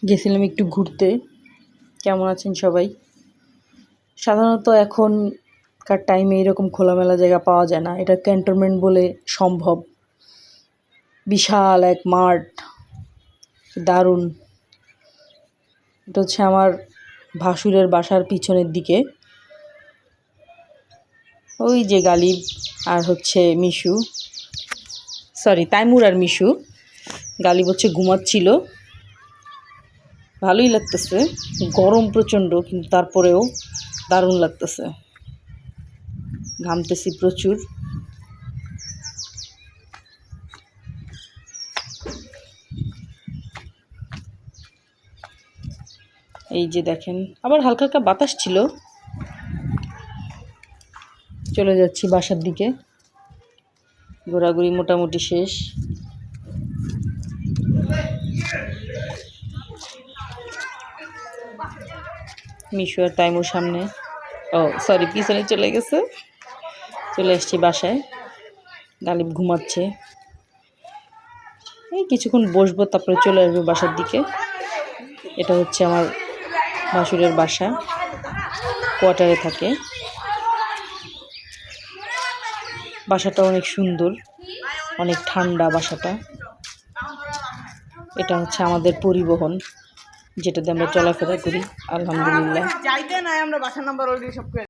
গেছিলাম একটু ঘুরতে। কেমন আছেন সবাই? সাধারণত এখনকার টাইমে এরকম খোলামেলা জায়গা পাওয়া যায় না। এটা ক্যান্টনমেন্ট বলে সম্ভব। বিশাল এক মাঠ, দারুণ। এটা হচ্ছে আমার ভাসুরের বাসার পিছনের দিকে। ওই যে গালিব আর হচ্ছে মিশু, তাইমুর আর মিশু। গালিব হচ্ছে ঘুমাচ্ছিল। ভালোই লাগতেছে, গরম প্রচণ্ড, কিন্তু তারপরেও দারুণ লাগতেছে। ঘামতেছি প্রচুর। এই যে দেখেন, আবার হালকা হালকা বাতাস ছিল। চলে যাচ্ছি বাসার দিকে। ঘোরাঘুরি মোটামুটি শেষ। মিশু আর তাইমুর সামনে, পিছনে চলে গেছে। চলে এসছি বাসায়। গালিব ঘুমাচ্ছে। এই কিছুক্ষণ বসবো, তারপরে চলে আসবো বাসার দিকে। এটা হচ্ছে আমার ভাসুরের বাসা, কোয়ার্টারে থাকে। বাসাটা অনেক সুন্দর, অনেক ঠান্ডা বাসাটা। এটা হচ্ছে আমাদের পরিবহন, যেটাতে আমরা চলাফেরা করি। আলহামদুলিল্লাহ।